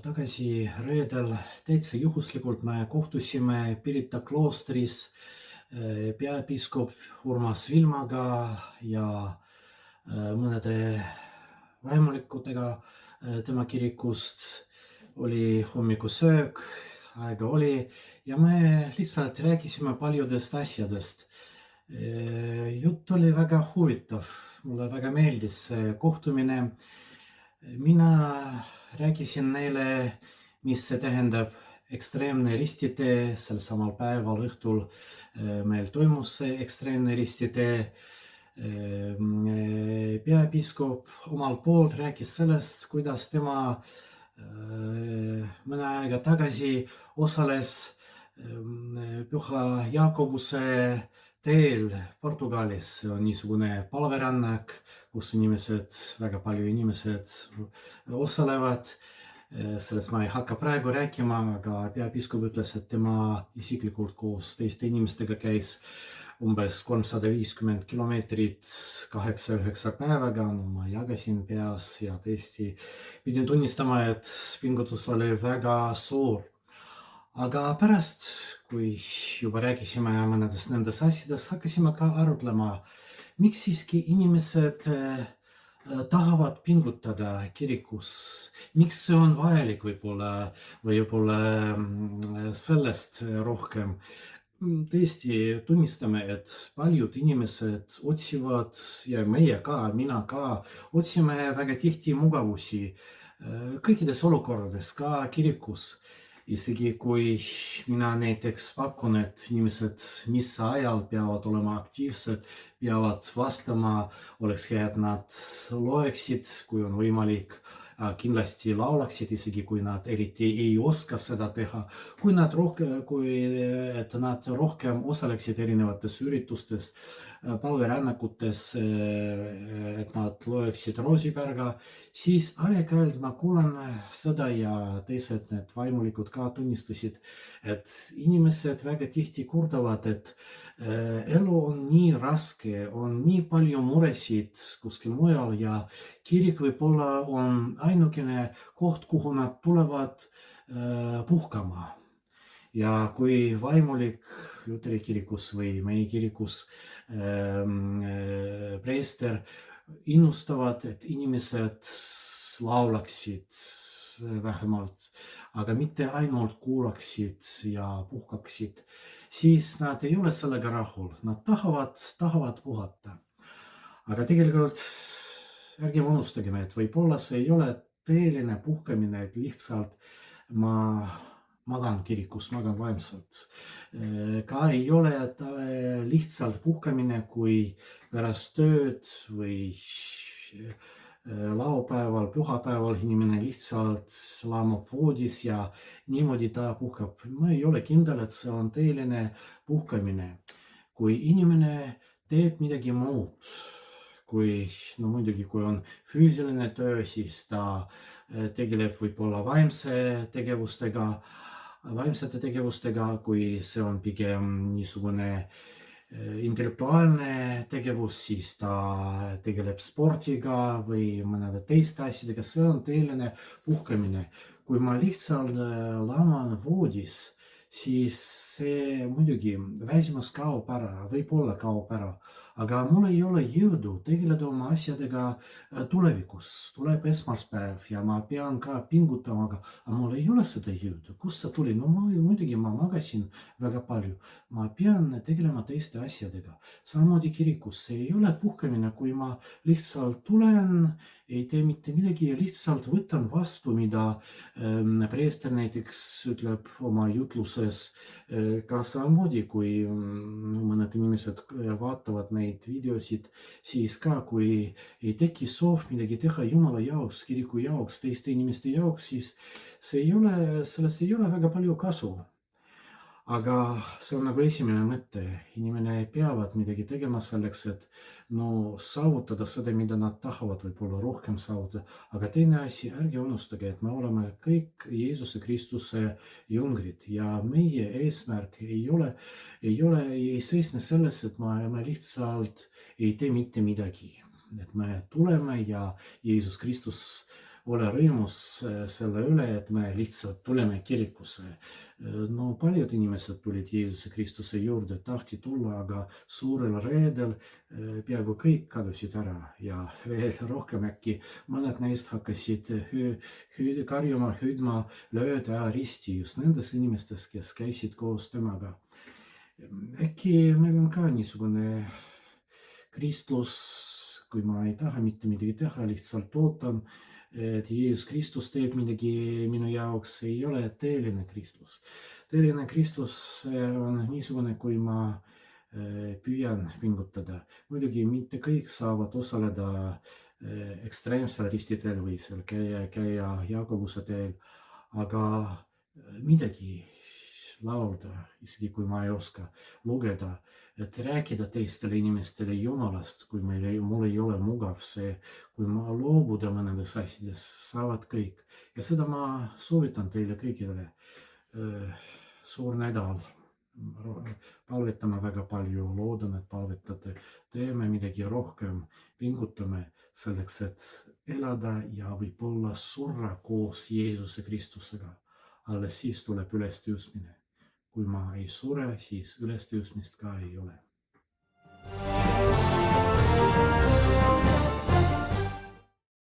tagasi reedel täitsa juhuslikult me kohtusime Pirita kloostris peapiiskop Urmas Vilmaga ja mõnede vaimulikutega tema kirikust. Oli hommikusöök, aega oli ja me lihtsalt rääkisime paljudest asjadest. Jutt oli väga huvitav, mulle väga meeldis see kohtumine. Mina rääkisin neile, mis see tähendab ekstreemne ristitee. Sel samal päeval õhtul meil toimus see ekstreemne ristitee. Peapiiskop omalt poolt rääkis sellest, kuidas tema mõne aega tagasi osales Püha Jaakobuse teel Portugalis. See on niisugune palverännak, kus väga palju inimesed osalevad. Sellest ma ei hakka praegu rääkima, aga peapiiskop ütles, et tema isiklikult koos teiste inimestega käis umbes 350 kilomeetrit 8-9 päevaga. Ma jagasin peas ja tõesti pidin tunnistama, et pingutus oli väga suur. Aga pärast, kui juba rääkisime mõnedest nendest asjadest, hakkasime ka arutlema, miks siiski inimesed tahavad pingutada kirikus. Miks see on vajalik võib-olla sellest rohkem. Tõesti tunnistame, et paljud inimesed otsivad ja meie ka, mina ka, otsime väga tihti mugavusi kõikides olukordades, ka kirikus. Isegi kui mina näiteks pakun, et inimesed mis ajal peavad olema aktiivsed, peavad vastama, oleks hea, et nad loeksid, kui on võimalik, kindlasti laulaksid, isegi kui nad eriti ei oska seda teha, et nad rohkem osaleksid erinevates üritustes, palverännakutes, et nad loeksid Roosipärga, siis aeg-ajalt ma kuulen seda ja teised need vaimulikud ka tunnistasid, et inimesed väga tihti kurdavad, et elu on nii raske, on nii palju muresid kuskil mujal ja kirik võib-olla on ainukene koht, kuhu nad tulevad puhkama. Ja kui vaimulik Luteri kirikus või meie kirikus preester innustavad, et inimesed laulaksid vähemalt, aga mitte ainult kuulaksid ja puhkaksid, siis nad ei ole sellega rahul, nad tahavad puhata. Aga tegelikult ärgem unustagem, et võib-olla see ei ole tõeline puhkamine, et lihtsalt ma magan kirikus, magan vaimselt. Ka ei ole lihtsalt puhkamine, kui pärast tööd või laupäeval, pühapäeval inimene lihtsalt lamab voodis ja niimoodi ta puhkab. Ma ei ole kindel, et see on tõeline puhkamine. Kui inimene teeb midagi muud, muidugi kui on füüsiline töö, siis ta tegeleb võib-olla vaimsete tegevustega, kui see on pigem niisugune intellektuaalne tegevus, siis ta tegeleb spordiga või mõnede teiste asjadega, see on tõeline puhkamine. Kui ma lihtsalt laman voodis, siis see muidugi väsimus kaob ära, võib-olla kaob ära, aga mul ei ole jõudu tegeleda oma asjadega tulevikus. Tuleb esmaspäev ja ma pean ka pingutama, aga mul ei ole seda jõudu. Kust see tuli? Muidugi ma magasin väga palju. Ma pean tegelema teiste asjadega. Samamoodi kirikus. See ei ole puhkamine, kui ma lihtsalt tulen, ei tee mitte midagi ja lihtsalt võtan vastu, mida preester näiteks ütleb oma jutluses. Ka samamoodi, kui mõned inimesed vaatavad neid videosid, siis ka kui ei teki soov midagi teha Jumala jaoks, kiriku jaoks, teiste inimeste jaoks, siis sellest ei ole väga palju kasu. Aga see on nagu esimene mõte. Inimene peavad midagi tegema selleks, et saavutada seda, mida nad tahavad võib-olla rohkem saavutada. Aga teine asi, ärge unustage, et me oleme kõik Jeesuse Kristuse jüngrid ja meie eesmärk ei seisne selles, et me lihtsalt ei tee mitte midagi. Et me tuleme ja Jeesus Kristus ole rõõmus selle üle, et me lihtsalt tuleme kirikusse. No paljud inimesed tulid Jeesuse Kristuse juurde, tahtsid tulla, aga suurel reedel peaaegu kõik kadusid ära ja veel rohkem äkki mõned neist hakkasid karjuma, hüüdma lööda risti just nendes inimestes, kes käisid koos temaga. Äkki meil on ka niisugune kristlus, kui ma ei taha mitte midagi teha, lihtsalt ootan, et Jeesus Kristus teeb midagi minu jaoks, ei ole tõeline kristlus. Tõeline kristlus on niisugune, kui ma püüan pingutada. Muidugi mitte kõik saavad osaleda ekstreemsel ristiteel või seal käia Jaakobuse teel, aga midagi laulda, isegi kui ma ei oska lugeda, et rääkida teistele inimestele Jumalast, kui mul ei ole mugav see, kui ma loobuda mõnedes asjades, saavad kõik. Ja seda ma soovitan teile kõigile. Suur nädal. Palvetame väga palju, loodan, et palvetate. Teeme midagi rohkem, pingutame selleks, et elada ja võib-olla surra koos Jeesuse Kristusega. Alles siis tuleb ülestõusmine. Kui ma ei sure, siis ülestõusmist ka ei ole.